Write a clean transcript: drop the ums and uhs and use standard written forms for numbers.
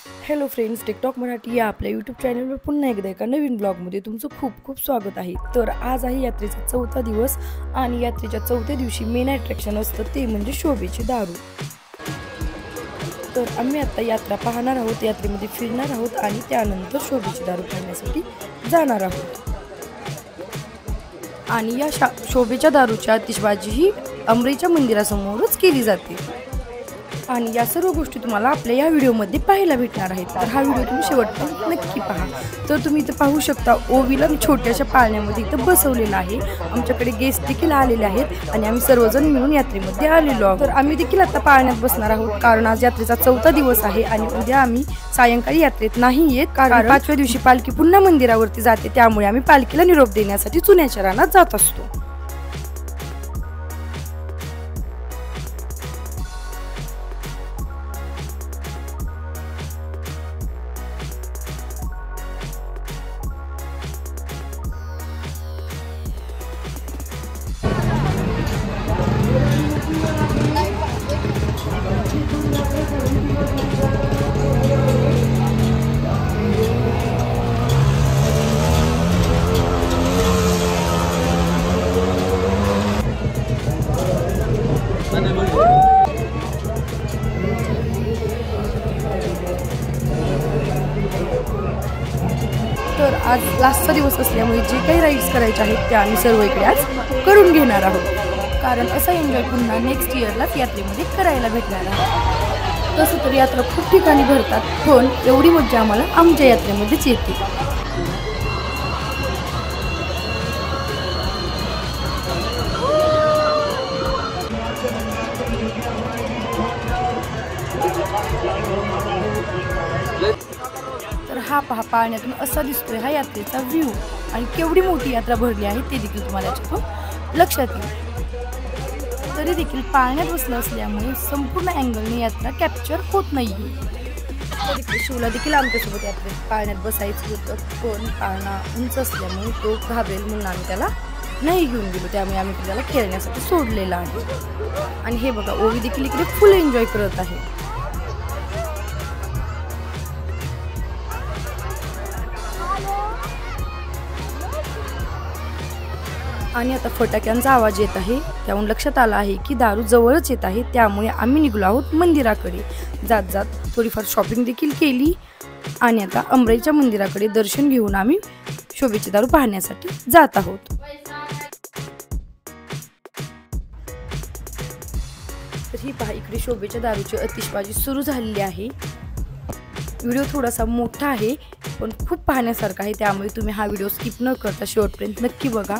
Hello friends, TikTok Marathi या आपल्या YouTube चॅनलवर पुन्हा एकदा एका नवीन ब्लॉगमध्ये तुमचं खूप खूप स्वागत आहे। तर आज आहे यात्रेचा चौथा दिवस आणि यात्रेच्या चौथ्या दिवशी मेन अट्रॅक्शन असतं ते म्हणजे शोभेची दारू। तर आम्ही आता यात्रा पाहणार आहोत, यात्रेमध्ये फिरणार आहोत आणि त्यानंतर शोभेची दारू पाहण्यासाठी जाणार आहोत। आणि या शोभेच्या दारूची आतिषबाजी ही अंबरेच्या मंदिरासमोरच केली जाते आणि या सर्व गोष्टी तुम्हाला आपल्या या व्हिडिओमध्ये पाहायला भेटणार आहेत। तर हा व्हिडिओ तुम्ही शेवटपर्यंत नक्की पहा। तर तुम्ही इथे पाहू शकता ओवीला छोट्याशा पाळण्यामध्ये इथं बसवलेलं आहे। आमच्याकडे गेस्ट देखील आलेले आहेत आणि आम्ही सर्वजण मिळून यात्रेमध्ये आलेलो आहोत। तर आम्ही देखील आता पाळण्यात बसणार आहोत कारण आज यात्रेचा चौथा दिवस आहे आणि उद्या आम्ही सायंकाळी यात्रेत नाही येत कारण 5व्या दिवशी पालखी पुन्हा मंदिरावरती जाते, त्यामुळे आम्ही पालखीला निरोप देण्यासाठी चुन्याच्या रानात जात असतो। तर आज लास्टचा दिवस असल्यामुळे जे काही राईड्स करायचे आहेत ते आम्ही सर्व इकडे आज करून घेणार आहोत कारण असा एन्जॉय पुन्हा नेक्स्ट इयरलाच यात्रेमध्ये करायला भेटणार आहे। तसं तर यात्रा खूप ठिकाणी भरतात पण एवढी मज्जा आम्हाला आमच्या यात्रेमध्येच येते। तर हा पहा, पाळण्यातून असा दिसतोय हा यात्रेचा व्ह्यू आणि केवढी मोठी यात्रा भरली आहे ते देखील तुम्हाला याच्यातून लक्षात येईल। तरी देखील पाळण्यात बसलं असल्यामुळे संपूर्ण अँगलने यात्रा कॅप्चर होत नाहीये। शिवला देखील आमच्यासोबत यात्रेत पाळण्यात बसायचं होतं पण पाळणा उंच असल्यामुळे तो घाबरेल म्हणून आम्ही त्याला नाही घेऊन गेलो, त्यामुळे आम्ही त्याला खेळण्यासाठी सोडलेला आहे। आणि हे बघा, ओवी देखील इकडे फुल एन्जॉय करत आहे। आणि आता फटाक्यांचा आवाज येत आहे, त्याहून लक्षात आलं आहे की दारू जवळच येत आहे, त्यामुळे आम्ही निघलो आहोत मंदिराकडे। जात जात थोडीफार शॉपिंग देखील केली आणि आता अंबरेच्या मंदिराकडे दर्शन घेऊन आम्ही शोभेची दारू पाहण्यासाठी जात आहोत। तर ही पहा, इकडे शोभेच्या दारूची आतिषबाजी सुरू झालेली आहे। व्हिडिओ थोडासा मोठा आहे पण खूप पाहण्यासारखा आहे, त्यामुळे तुम्ही हा व्हिडिओ स्किप न करता शेवटपर्यंत नक्की बघा।